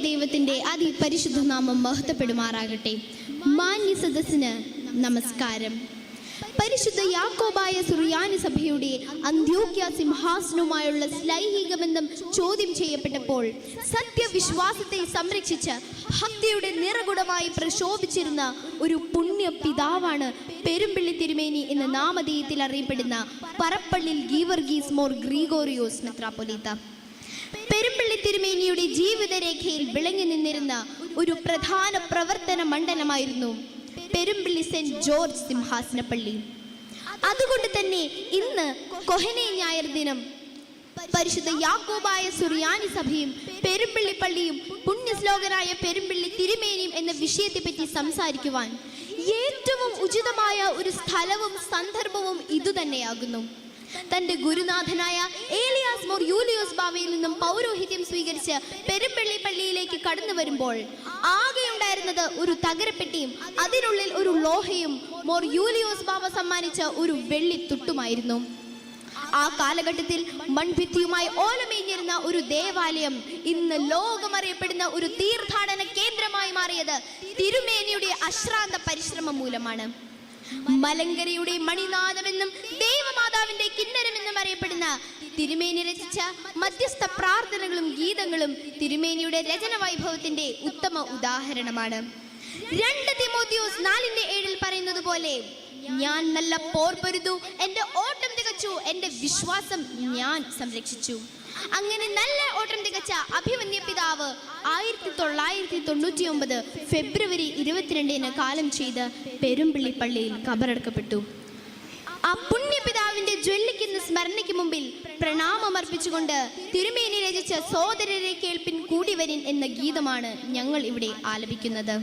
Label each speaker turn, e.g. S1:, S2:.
S1: ദൈവത്തിന്റെ അതിപരിശുദ്ധ നാമം മഹത്വപ്പെടുമാറാകട്ടെ. മാന്യ സദസ്സിന് നമസ്കാരം. പരിശുദ്ധ യാക്കോബായ സുറിയാനി സഭയുടെ അന്ത്യോക്യ സിംഹാസനവുമായുള്ള ലൈംഗിക ബന്ധം ചോദ്യം ചെയ്യപ്പെട്ടപ്പോൾ സത്യവിശ്വാസത്തെ സംരക്ഷിച്ച് ഭക്തിയുടെ നിറകുടമായി പ്രശോഭിച്ചിരുന്ന ഒരു പുണ്യ പിതാവാണ് പെരുമ്പിള്ളി തിരുമേനി എന്ന നാമധേയത്തിൽ അറിയപ്പെടുന്ന പറപ്പള്ളിൽ ഗീവർഗീസ് മോർ ഗ്രിഗോറിയോസ് മെത്രാപ്പൊലീത്ത. പെരുമ്പിള്ളി തിരുമേനിയുടെ ജീവിതരേഖയിൽ വിളങ്ങി നിന്നിരുന്ന ഒരു പ്രധാന പ്രവർത്തന മണ്ഡലമായിരുന്നു പെരുമ്പിള്ളി സെന്റ് ജോർജ് സിംഹാസനപ്പള്ളി. അതുകൊണ്ട് തന്നെ ഇന്ന് കൊഹനെ ഞായർ ദിനം പരിശുദ്ധ യാക്കോബായ സുറിയാനി സഭയും പെരുമ്പിള്ളി പള്ളിയും പുണ്യശ്ലോകനായ പെരുമ്പിള്ളി തിരുമേനിയും എന്ന വിഷയത്തെപ്പറ്റി സംസാരിക്കുവാൻ ഏറ്റവും ഉചിതമായ ഒരു സ്ഥലവും സന്ദർഭവും ഇതുതന്നെയാകുന്നു. തന്റെ ഗുരുനാഥനായ ഏലിയാസ് മോർ യൂലിയോസ് ബാവയിൽ നിന്നും പൗരോഹിത്യം സ്വീകരിച്ച് പെരുമ്പള്ളി പള്ളിയിലേക്ക് കടന്നു വരുമ്പോൾ ആകെയുണ്ടായിരുന്നത് ഒരു തകരപ്പെട്ടിയും അതിനുള്ളിൽ ഒരു ലോഹയും മോർ യൂലിയോസ് ബാവ സമ്മാനിച്ച ഒരു വെള്ളി തുട്ടുമായിരുന്നു. ആ കാലഘട്ടത്തിൽ മൺഭിത്തിയുമായി ഓലമേഞ്ഞിരുന്ന ഒരു ദേവാലയം ഇന്ന് ലോകമറിയപ്പെടുന്ന ഒരു തീർത്ഥാടന കേന്ദ്രമായി മാറിയത് തിരുമേനിയുടെ അശ്രാന്ത പരിശ്രമം മൂലമാണ്. മലങ്കരയുടെ മണിനാഥമെന്നും ദേവമാതാവിന്റെ കിന്നരമെന്നും അറിയപ്പെടുന്ന തിരുമേനി രചിച്ച മധ്യസ്ഥ പ്രാർത്ഥനകളും ഗീതങ്ങളും തിരുമേനിയുടെ രചന വൈഭവത്തിന്റെ ഉത്തമ ഉദാഹരണമാണ്. 2 തിമോത്തിയോസ് 4:7 പറയുന്നത് പോലെ, ഞാൻ നല്ല പോർ പൊരുതു, എന്റെ ഓട്ടം തികച്ചു, എന്റെ വിശ്വാസം ഞാൻ സംരക്ഷിച്ചു. അങ്ങനെ നല്ല ഓട്ടം തികച്ച അഭിമന്യ പിതാവ് 1999 ഫെബ്രുവരി 22 കാലം ചെയ്ത് പെരുമ്പിള്ളി പള്ളിയിൽ കബറടക്കപ്പെട്ടു. ആ പുണ്യപിതാവിന്റെ ജ്വലിക്കുന്ന സ്മരണയ്ക്ക് മുമ്പിൽ പ്രണാമമർപ്പിച്ചുകൊണ്ട് തിരുമേനി രചിച്ച സോദരരെ കേൾപ്പിൻ കൂടി വരിൻ എന്ന ഗീതമാണ് ഞങ്ങൾ ഇവിടെ ആലപിക്കുന്നത്.